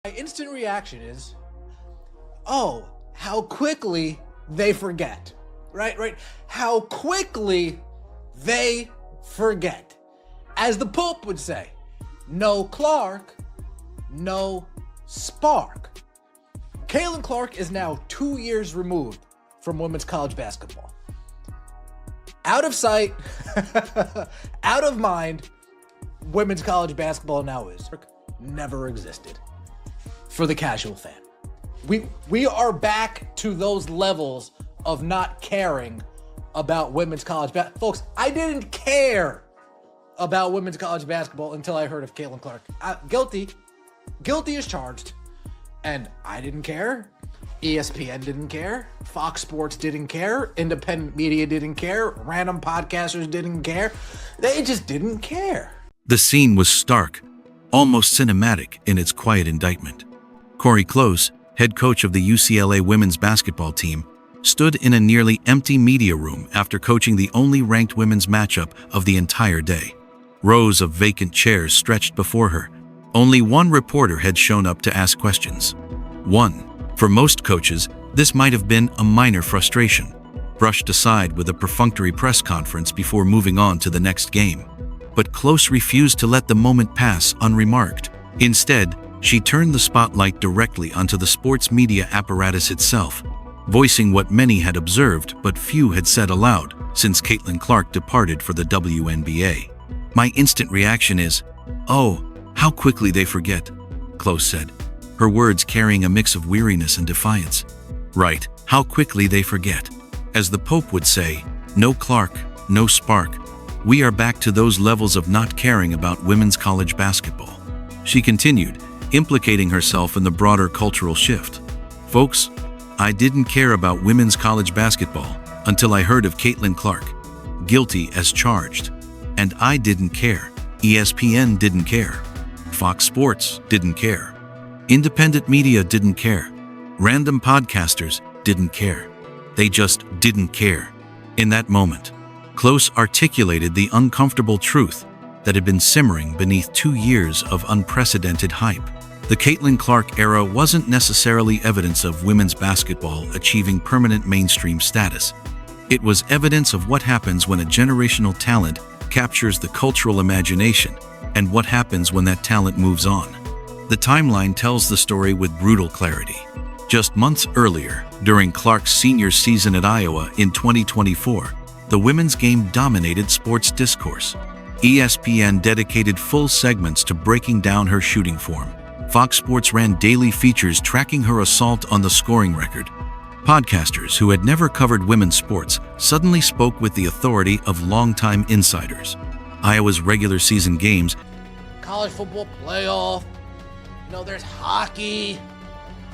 My instant reaction is, oh, how quickly they forget. Right? How quickly they forget. As the Pope would say, no Clark, no spark. Caitlin Clark is now 2 years removed from women's college basketball. Out of sight, out of mind, women's college basketball now is. Never existed. For the casual fan. We are back to those levels of not caring about women's college basketball. Folks, I didn't care about women's college basketball until I heard of Caitlin Clark. Guilty as charged. And I didn't care. ESPN didn't care. Fox Sports didn't care. Independent media didn't care. Random podcasters didn't care. They just didn't care. The scene was stark, almost cinematic in its quiet indictment. Cori Close, head coach of the UCLA women's basketball team, stood in a nearly empty media room after coaching the only ranked women's matchup of the entire day. Rows of vacant chairs stretched before her. Only one reporter had shown up to ask questions. One. For most coaches, this might have been a minor frustration, brushed aside with a perfunctory press conference before moving on to the next game. But Close refused to let the moment pass unremarked. Instead, she turned the spotlight directly onto the sports media apparatus itself, voicing what many had observed but few had said aloud since Caitlin Clark departed for the WNBA. My instant reaction is, oh, how quickly they forget, Close said, her words carrying a mix of weariness and defiance. Right, how quickly they forget. As the Pope would say, no Clark, no spark. We are back to those levels of not caring about women's college basketball. She continued, implicating herself in the broader cultural shift. Folks, I didn't care about women's college basketball until I heard of Caitlin Clark, guilty as charged. And I didn't care. ESPN didn't care. Fox Sports didn't care. Independent media didn't care. Random podcasters didn't care. They just didn't care. In that moment, Close articulated the uncomfortable truth that had been simmering beneath 2 years of unprecedented hype. The Caitlin Clark era wasn't necessarily evidence of women's basketball achieving permanent mainstream status. It was evidence of what happens when a generational talent captures the cultural imagination and what happens when that talent moves on. The timeline tells the story with brutal clarity. Just months earlier, during Clark's senior season at Iowa in 2024, the women's game dominated sports discourse. ESPN dedicated full segments to breaking down her shooting form. Fox Sports ran daily features tracking her assault on the scoring record. Podcasters who had never covered women's sports suddenly spoke with the authority of longtime insiders. Iowa's regular season games, College football playoff, there's hockey,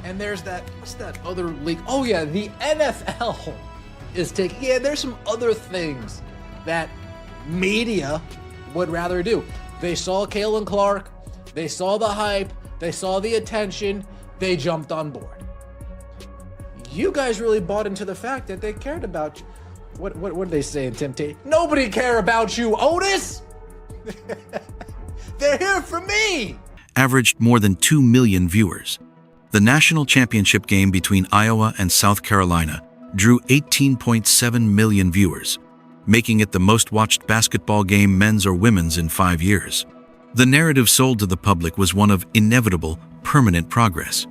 and there's what's that other league? Oh yeah, the NFL is taking, there's some other things that media would rather do. They saw Caitlin Clark, they saw the hype, they saw the attention, they jumped on board. You guys really bought into the fact that they cared about you. What did they say in Temptation? Nobody care about you, Otis! They're here for me! Averaged more than 2 million viewers. The national championship game between Iowa and South Carolina drew 18.7 million viewers, making it the most-watched basketball game, men's or women's, in 5 years. The narrative sold to the public was one of inevitable, permanent progress.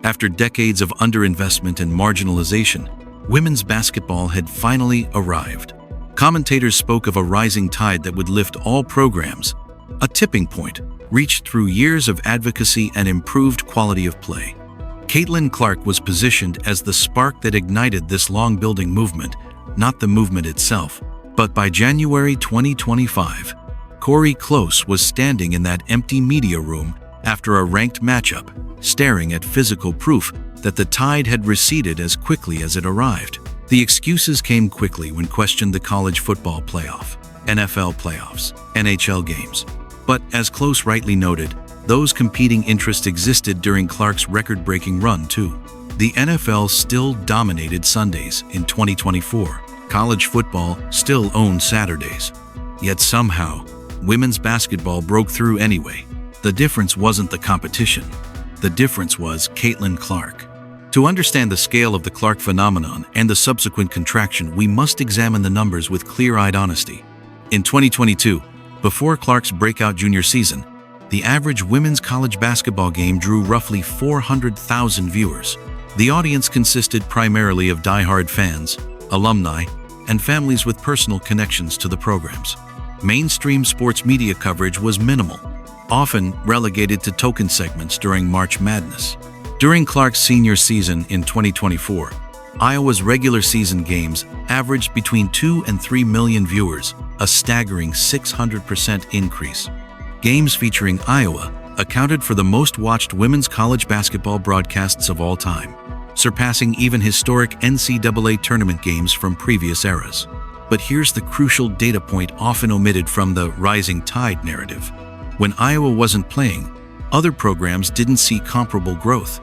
After decades of underinvestment and marginalization, women's basketball had finally arrived. Commentators spoke of a rising tide that would lift all programs, a tipping point reached through years of advocacy and improved quality of play. Caitlin Clark was positioned as the spark that ignited this long-building movement, not the movement itself. But by January 2025, Cori Close was standing in that empty media room after a ranked matchup, staring at physical proof that the tide had receded as quickly as it arrived. The excuses came quickly when questioned the college football playoff, NFL playoffs, NHL games. But as Close rightly noted, those competing interests existed during Clark's record-breaking run too. The NFL still dominated Sundays in 2024. College football still owned Saturdays. Yet somehow, women's basketball broke through anyway. The difference wasn't the competition. The difference was Caitlin Clark. To understand the scale of the Clark phenomenon and the subsequent contraction, we must examine the numbers with clear-eyed honesty. In 2022, before Clark's breakout junior season, the average women's college basketball game drew roughly 400,000 viewers. The audience consisted primarily of die-hard fans, alumni, and families with personal connections to the programs. Mainstream sports media coverage was minimal, often relegated to token segments during March Madness. During Clark's senior season in 2024, Iowa's regular season games averaged between 2 and 3 million viewers, a staggering 600% increase. Games featuring Iowa accounted for the most watched women's college basketball broadcasts of all time, surpassing even historic NCAA tournament games from previous eras. But here's the crucial data point often omitted from the rising tide narrative. When Iowa wasn't playing, other programs didn't see comparable growth.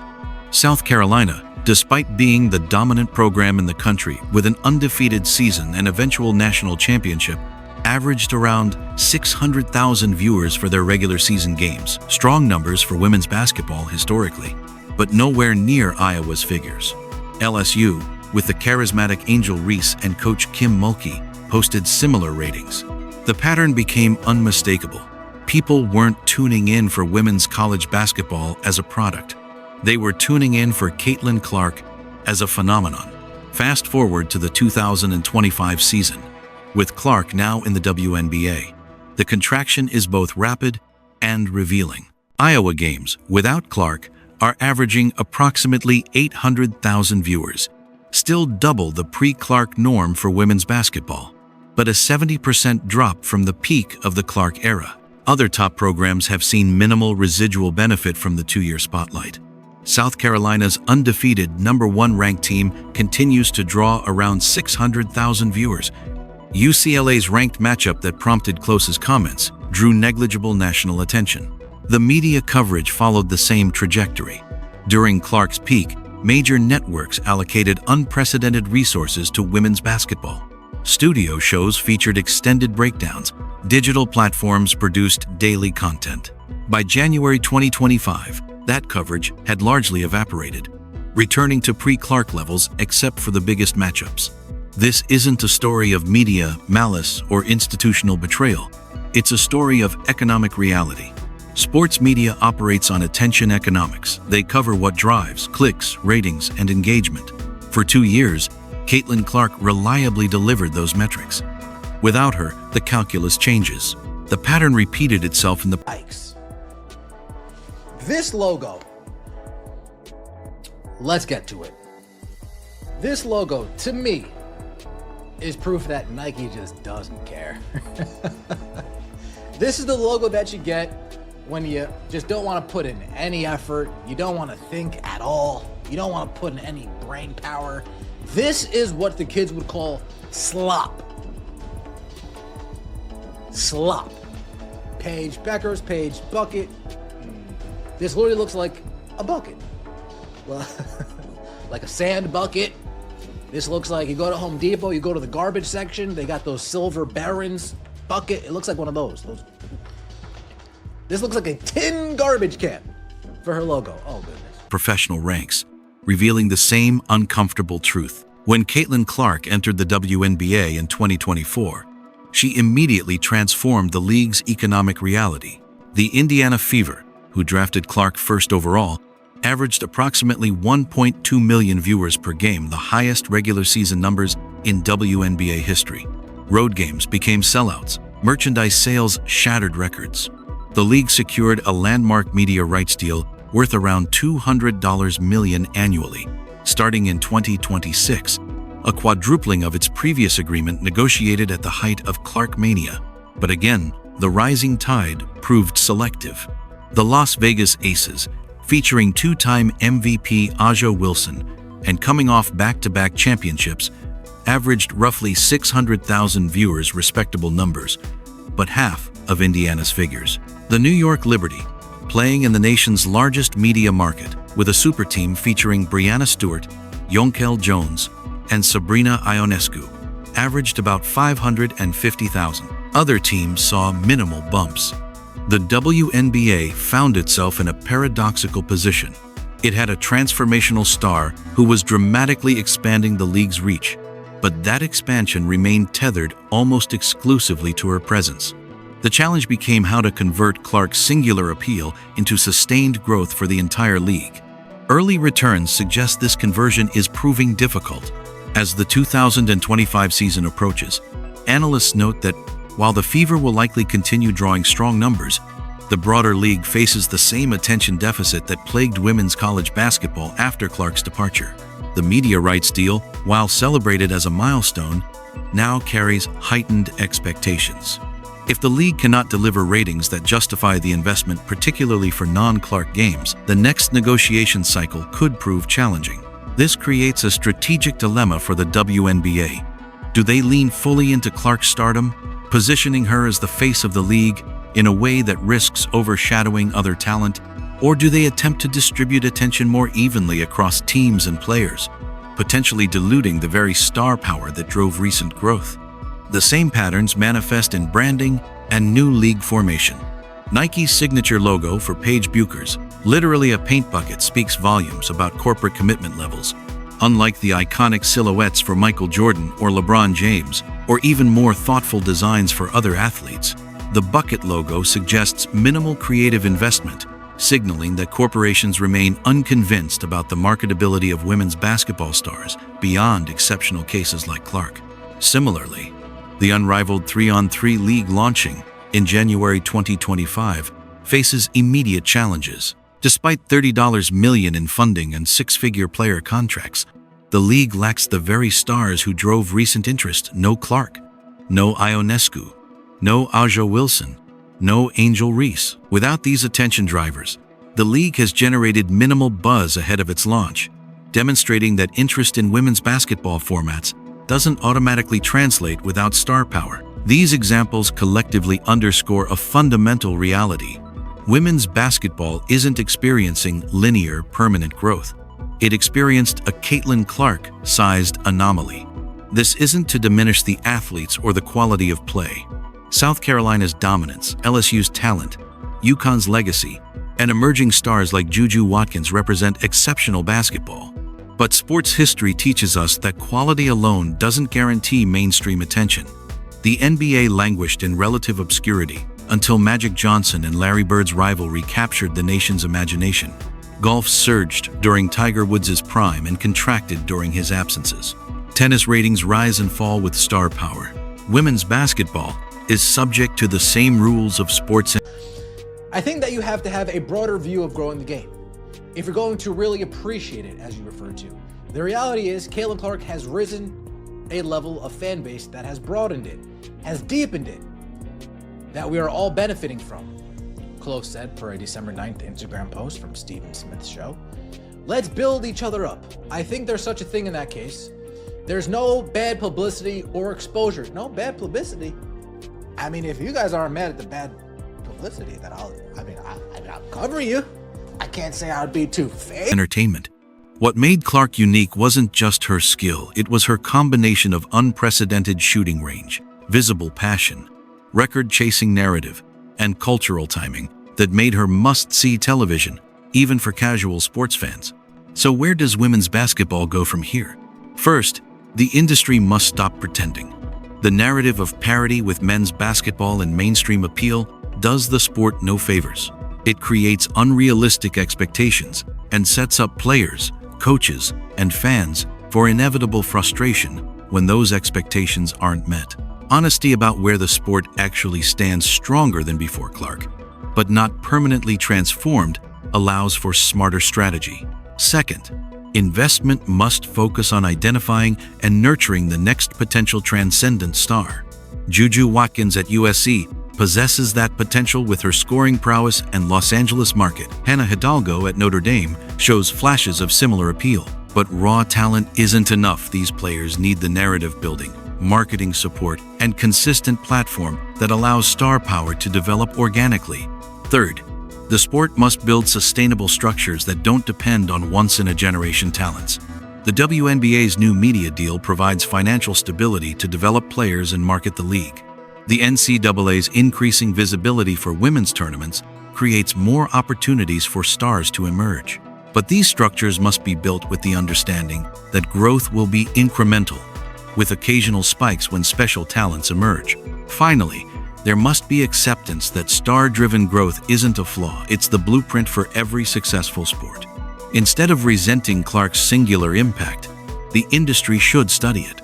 South Carolina, despite being the dominant program in the country with an undefeated season and eventual national championship, averaged around 600,000 viewers for their regular season games, strong numbers for women's basketball historically, but nowhere near Iowa's figures. LSU, with the charismatic Angel Reese and coach Kim Mulkey, posted similar ratings. The pattern became unmistakable. People weren't tuning in for women's college basketball as a product. They were tuning in for Caitlin Clark as a phenomenon. Fast forward to the 2025 season. With Clark now in the WNBA, the contraction is both rapid and revealing. Iowa games without Clark are averaging approximately 800,000 viewers, still double the pre-Clark norm for women's basketball, but a 70% drop from the peak of the Clark era. Other top programs have seen minimal residual benefit from the two-year spotlight. South Carolina's undefeated #1 ranked team continues to draw around 600,000 viewers. UCLA's ranked matchup that prompted Close's comments drew negligible national attention. The media coverage followed the same trajectory. During Clark's peak, major networks allocated unprecedented resources to women's basketball. Studio shows featured extended breakdowns. Digital platforms produced daily content. By January 2025, that coverage had largely evaporated, returning to pre-Clark levels except for the biggest matchups. This isn't a story of media malice or institutional betrayal. It's a story of economic reality. Sports media operates on attention economics. They cover what drives clicks, ratings, and engagement. For 2 years, Caitlin Clark reliably delivered those metrics. Without her, the calculus changes. The pattern repeated itself in the Yikes. This logo, let's get to it. This logo, to me, is proof that Nike just doesn't care. This is the logo that you get when you just don't want to put in any effort, you don't want to think at all, you don't want to put in any brain power. This is what the kids would call slop. Slop. Paige Beckers, Paige Bucket. This literally looks like a bucket. Well, like a sand bucket. This looks like you go to Home Depot, you go to the garbage section, they got those silver Barons bucket. It looks like one of those. This looks like a tin garbage can for her logo. Oh, goodness. Professional ranks, revealing the same uncomfortable truth. When Caitlin Clark entered the WNBA in 2024, she immediately transformed the league's economic reality. The Indiana Fever, who drafted Clark first overall, averaged approximately 1.2 million viewers per game, the highest regular season numbers in WNBA history. Road games became sellouts. Merchandise sales shattered records. The league secured a landmark media rights deal worth around $200 million annually, starting in 2026, a quadrupling of its previous agreement negotiated at the height of Clark Mania. But again, the rising tide proved selective. The Las Vegas Aces, featuring two-time MVP Aja Wilson and coming off back-to-back championships, averaged roughly 600,000 viewers, respectable numbers, but half of Indiana's figures. The New York Liberty, playing in the nation's largest media market, with a super team featuring Breanna Stewart, Yonkel Jones, and Sabrina Ionescu, averaged about 550,000. Other teams saw minimal bumps. The WNBA found itself in a paradoxical position. It had a transformational star who was dramatically expanding the league's reach, but that expansion remained tethered almost exclusively to her presence. The challenge became how to convert Clark's singular appeal into sustained growth for the entire league. Early returns suggest this conversion is proving difficult. As the 2025 season approaches, analysts note that while the Fever will likely continue drawing strong numbers, the broader league faces the same attention deficit that plagued women's college basketball after Clark's departure. The media rights deal, while celebrated as a milestone, now carries heightened expectations. If the league cannot deliver ratings that justify the investment, particularly for non-Clark games, the next negotiation cycle could prove challenging. This creates a strategic dilemma for the WNBA. Do they lean fully into Clark's stardom, positioning her as the face of the league in a way that risks overshadowing other talent, or do they attempt to distribute attention more evenly across teams and players, potentially diluting the very star power that drove recent growth? The same patterns manifest in branding and new league formation. Nike's signature logo for Paige Bueckers, literally a paint bucket, speaks volumes about corporate commitment levels. Unlike the iconic silhouettes for Michael Jordan or LeBron James, or even more thoughtful designs for other athletes, the bucket logo suggests minimal creative investment, signaling that corporations remain unconvinced about the marketability of women's basketball stars beyond exceptional cases like Clark. Similarly, the unrivaled 3-on-3 league launching in January 2025 faces immediate challenges. Despite $30 million in funding and six-figure player contracts, the league lacks the very stars who drove recent interest. No Clark, no Ionescu, no Aja Wilson, no Angel Reese. Without these attention drivers, the league has generated minimal buzz ahead of its launch, demonstrating that interest in women's basketball formats doesn't automatically translate without star power. These examples collectively underscore a fundamental reality. Women's basketball isn't experiencing linear, permanent growth. It experienced a Caitlin Clark-sized anomaly. This isn't to diminish the athletes or the quality of play. South Carolina's dominance, LSU's talent, UConn's legacy, and emerging stars like Juju Watkins represent exceptional basketball. But sports history teaches us that quality alone doesn't guarantee mainstream attention. The NBA languished in relative obscurity until Magic Johnson and Larry Bird's rivalry captured the nation's imagination. Golf surged during Tiger Woods' prime and contracted during his absences. Tennis ratings rise and fall with star power. Women's basketball is subject to the same rules of sports. I think that you have to have a broader view of growing the game if you're going to really appreciate it, as you referred to. The reality is, Caitlin Clark has risen a level of fan base that has broadened it, has deepened it, that we are all benefiting from. Close said per a December 9th Instagram post from Stephen Smith's show. Let's build each other up. I think there's such a thing in that case. There's no bad publicity or exposure. No bad publicity. I mean, if you guys aren't mad at the bad publicity, then I'll cover you. I can't say I'd be too fake. Entertainment. What made Clark unique wasn't just her skill, it was her combination of unprecedented shooting range, visible passion, record-chasing narrative, and cultural timing that made her must-see television, even for casual sports fans. So where does women's basketball go from here? First, the industry must stop pretending. The narrative of parity with men's basketball and mainstream appeal does the sport no favors. It creates unrealistic expectations and sets up players, coaches, and fans for inevitable frustration when those expectations aren't met. Honesty about where the sport actually stands stronger than before Clark, but not permanently transformed, allows for smarter strategy. Second, investment must focus on identifying and nurturing the next potential transcendent star. Juju Watkins at USC possesses that potential with her scoring prowess and Los Angeles market. Hannah Hidalgo at Notre Dame shows flashes of similar appeal. But raw talent isn't enough. These players need the narrative building, marketing support, and consistent platform that allows star power to develop organically. Third, the sport must build sustainable structures that don't depend on once-in-a-generation talents. The WNBA's new media deal provides financial stability to develop players and market the league. The NCAA's increasing visibility for women's tournaments creates more opportunities for stars to emerge. But these structures must be built with the understanding that growth will be incremental, with occasional spikes when special talents emerge. Finally, there must be acceptance that star-driven growth isn't a flaw, it's the blueprint for every successful sport. Instead of resenting Clark's singular impact, the industry should study it.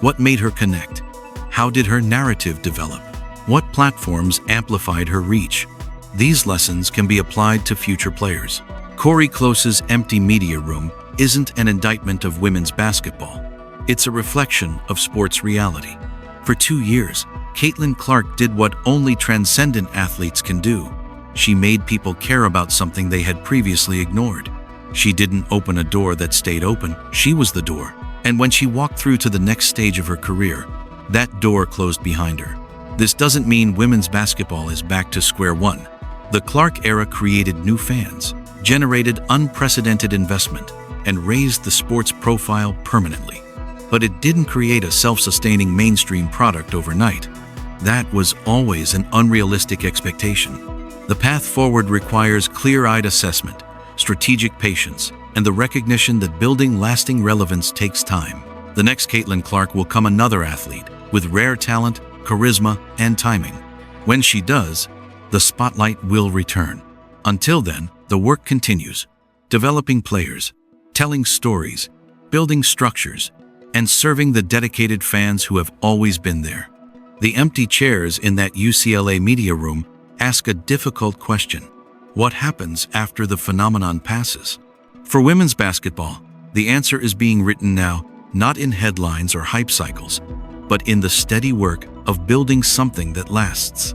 What made her connect? How did her narrative develop? What platforms amplified her reach? These lessons can be applied to future players. Cori Close's empty media room isn't an indictment of women's basketball. It's a reflection of sports reality. For 2 years, Caitlin Clark did what only transcendent athletes can do. She made people care about something they had previously ignored. She didn't open a door that stayed open, she was the door. And when she walked through to the next stage of her career, that door closed behind her. This doesn't mean women's basketball is back to square one. The Clark era created new fans, generated unprecedented investment, and raised the sport's profile permanently. But it didn't create a self-sustaining mainstream product overnight. That was always an unrealistic expectation. The path forward requires clear-eyed assessment, strategic patience, and the recognition that building lasting relevance takes time. The next Caitlin Clark will come another athlete with rare talent, charisma, and timing. When she does, the spotlight will return. Until then, the work continues, developing players, telling stories, building structures, and serving the dedicated fans who have always been there. The empty chairs in that UCLA media room ask a difficult question. What happens after the phenomenon passes? For women's basketball, the answer is being written now, not in headlines or hype cycles, but in the steady work of building something that lasts.